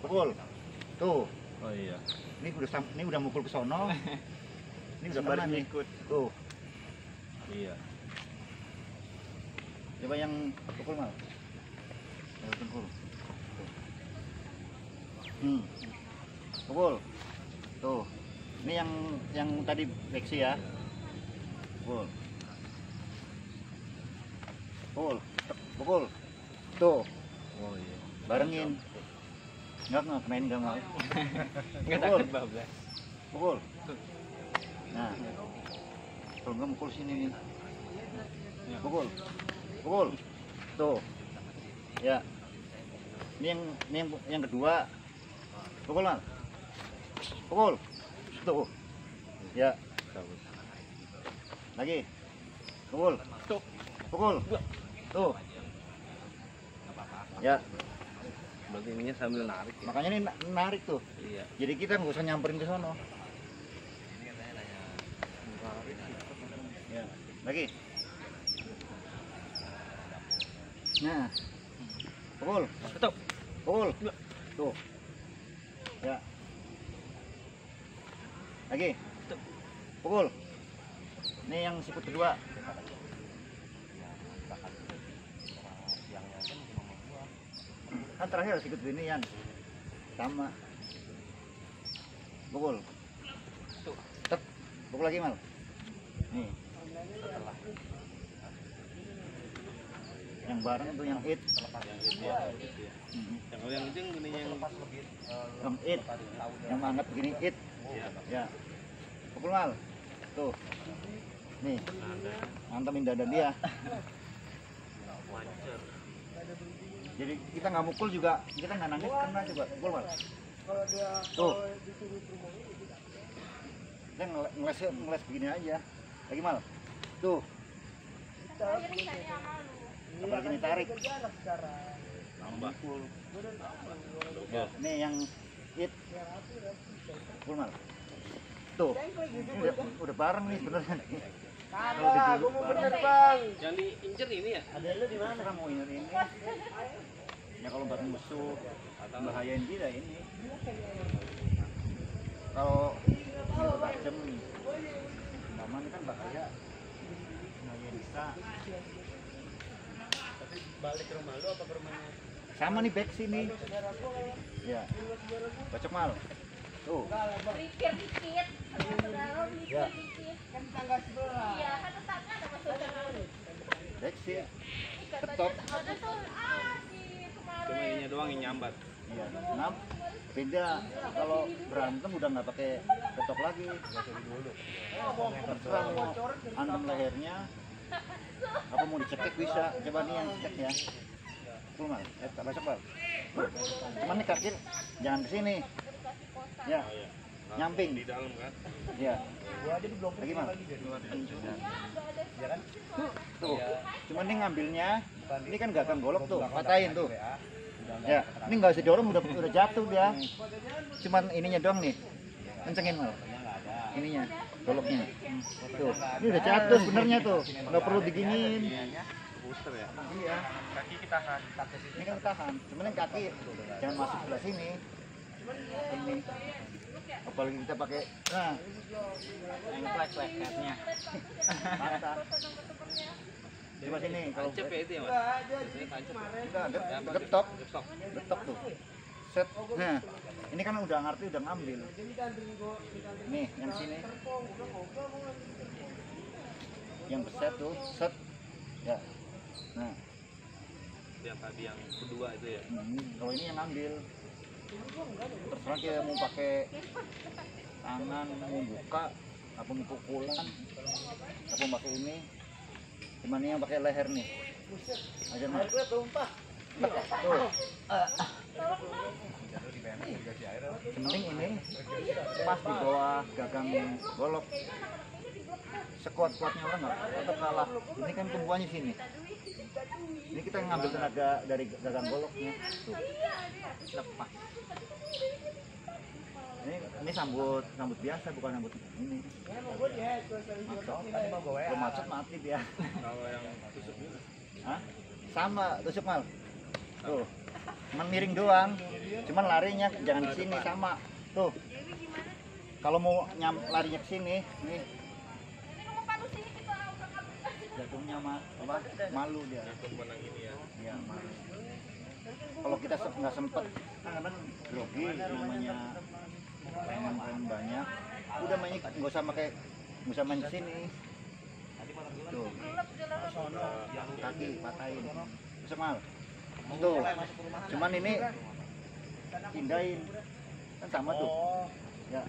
Pukul. Tuh. Oh iya. Ini udah mukul ke sono. Ini udah Baru pernah nih. ngikut. Tuh. Iya. Coba yang pukul mal. Pukul. Pukul. Tuh. Ini yang tadi Lexi ya. Pukul. Pukul. Pukul. Tuh. Oh iya. Barengin. Enggak main enggak mau. Enggak Pukul. takut bablas. Pukul. Nah. Kalau enggak mukul sini nih. Pukul. Pukul. Tuh. Ya. Ini yang kedua. Pukul mal. Pukul. Tuh. Ya. Lagi. Pukul. Tuh. Pukul. Tuh. Ya. Berarti ininya sambil narik ya? Makanya ini narik tuh. Iya. Jadi kita nggak usah nyamperin ke sono. Ya. Lagi. Nah. Pukul. Betul. Pukul. Tuh. Ya. Lagi. Pukul. Ini yang sikut kedua. Kan terakhir sikut ini yang sama. Pukul. Tek. Pukul lagi mal. Nih. Yang bareng tuh yang it. Yang ujung gini Yang it. Yang anget begini it. Ya. Pukul mal. Tuh. Nih. Mantemin dada dia. Jadi kita nggak mukul juga, kita nggak nangis kena coba. Pukul mal. Tuh. Kita ngeles begini aja. Lagi mal. Tuh. Apalagi ini tarik. nambah. Ya, ini yang it. Pukul mal. Tuh. Ini udah bareng nih sebenarnya. Kagak, gua mau bener bang. Yang diincer ini ya? Ada lu di mana? Kita mau ini. Ya kalau buat musuh atau bahayain kita ini. Kalau itu tajam, aman kan bahaya. Bahaya bisa. Tapi balik ke rumah lu apa ke rumahnya? Sama nih back sini. Ya. Cocok mal. Tuh. Pikir dikit, sama saudara Ya. dikit. Kan tangga sebelah. Iya, kan tetangga ada mas saudara. Back sih. Katanya Tetap. ada tuh si Cuma kemarin. ininya doang yang nyambat. Iya. Nah, beda kalau berantem udah nggak pakai ketok lagi. Terserah mau antem lehernya. Apa mau dicekek bisa. Coba nih yang cekek ya. Pukul mal. Tak besok mal. Cuman nih kaki jangan ke sini. Ya. Nyamping. Di dalam kan? Ya. Gua aja di blok Lagi mal. ya kan? Tuh. Cuman nih ngambilnya. Ini kan gagang golok tuh. Patahin tuh. Ya. Ini nggak usah dorong udah jatuh dia. Cuman ininya doang nih. Kencengin mal. Ininya. Goloknya. Tuh. Ini udah jatuh sebenarnya tuh. Nggak perlu diginiin. Booster ya? Iya. Kaki kita kan. Ini kan tahan. Cuman yang kaki jangan masuk sebelah sini. Ini. Apalagi kita pakai. Nah. Yang plek-pleknya. Mata. Coba sini kalau Tancap ya itu ya mas? Biasanya tancap ya? kita getok, Getok. getok tuh. Set. Nah, ini kan udah ngerti udah ngambil. Nih, yang sini. Yang beset tuh, set. Ya. Nah, Yang tadi yang kedua itu ya? kalau ini yang ngambil. Terserah kita mau pakai tangan, mau buka, apa mau pukulan, apa mau pakai ini. Cuman ini yang pakai leher nih. Aja mas. Tuh. Penting ini pas di bawah gagang golok. Sekuat-kuatnya orang nggak tetap kalah. Ini kan tumpuannya sini. Ini kita ngambil tenaga dari gagang goloknya. Tuh. Lepas. Ini sambut biasa bukan sambut ini. Kalau macet mati dia. Kalau yang tusuk itu? Hah? Sama tusuk mal. Tuh. cuman miring doang, cuman larinya jangan di sini sama tuh. Kalau mau larinya ke sini nih Ini kamu padu sini kita orang aplikasi. jatuhnya malu dia. Menang ini ya. Ya, malu. Kalau kita nggak sempet kadang grogi namanya main banyak, udah mainnya nggak usah main ke sini. Tuh, kaki patahin. Bisa mal. Tuh, cuman ini pindahin kan sama tuh. Ya.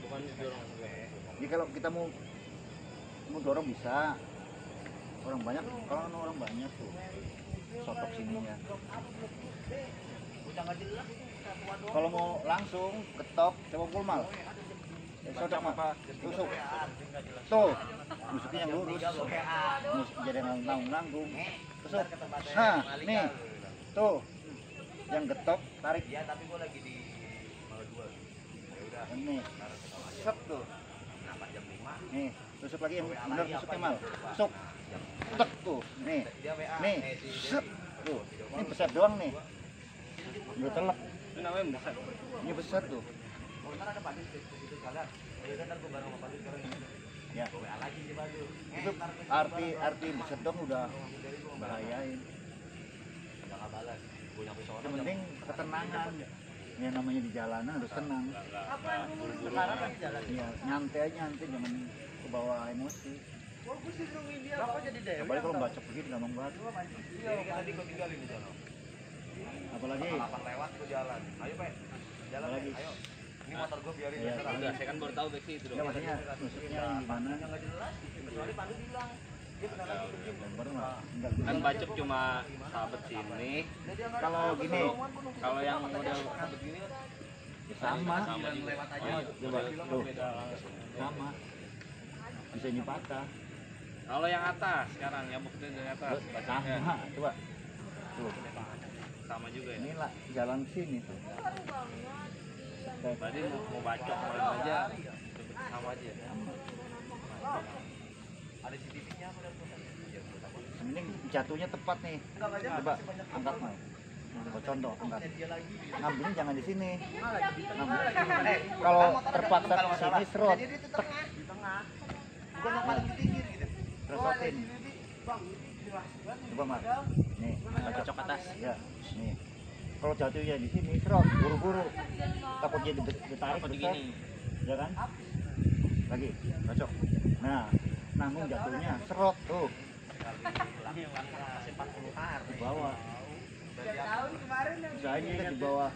Bukan dorong gue. Jadi kalau kita mau dorong bisa. Orang banyak, kalau orang banyak tuh sotok sininya. Kalau mau langsung ketok, coba pul mal. Sotok mah, tusuk. Tuh, tusuknya yang lurus. Jadi nanggung. Tusuk. Nah, nih, tuh, yang getok, tarik. Ya tapi gua lagi di dua. Ini, set tuh. Nih, tusuk lagi yang benar tusuknya mal. Tusuk. Tek tuh, nih. Nih, set. Tuh, ini besar doang nih. Udah telak. Itu namanya besar. Ini besar tuh. Ntar ada Padis di situ jalan. Ya udah ntar gua bareng sama Padis sekarang. Ya, WA lagi di Badu. itu arti besar dong udah bahayain. Udah enggak balas. Gua nyampe sono. Yang penting ketenangan. Ya namanya di jalanan harus tenang. Sekarang lagi jalan. Iya, nyantai aja nyantai, jangan kebawa emosi. Kenapa jadi dewe? Apalagi kalau baca begitu gampang banget. Iya, tadi gua tinggalin di sono. Apalagi Lapan lewat gua jalan. Ayo, Pak. Jalan, Apalagi? Pak. Ayo. Ini motor gua biarin Iya. terserah. Udah, saya kan baru tahu besi itu ya dong. maksudnya tusuknya gimana? Yang enggak jelas. Kecuali Pandu bilang dia benar lagi begini. Gambar mah enggak. Kan bacok cuma sahabat sini. Kalau gini Kalau yang model sahabat gini kan ya sama. sama juga. lewat aja. Oh, Coba tuh. beda. Sama. Bisa ini patah. Kalau yang atas sekarang yang bukti dari atas bacoknya Sama, coba. Tuh, sama juga ya. inilah jalan sini tuh. Berarti mau bacok kemarin aja sama aja. Ada CCTV-nya apa Ini jatuhnya tepat nih. Coba angkat mau. Coba contoh angkat. Ngambilnya jangan di sini. Ngambil. Kalau terpaksa ke sini serot. Jadi di tengah. Di tengah. Bukan yang paling tinggi gitu. Resotin. Coba mas. Nih, Bacok atas. ya. Nih. Kalau jatuhnya di sini serot, buru-buru. Takutnya ditarik Takut besar. gini. Ya kan? Lagi, bacok. Nah, nanggung jatuhnya serot tuh Masih 40 hari. di bawah. Tahun kemarin yang Bisa aja kita di bawah.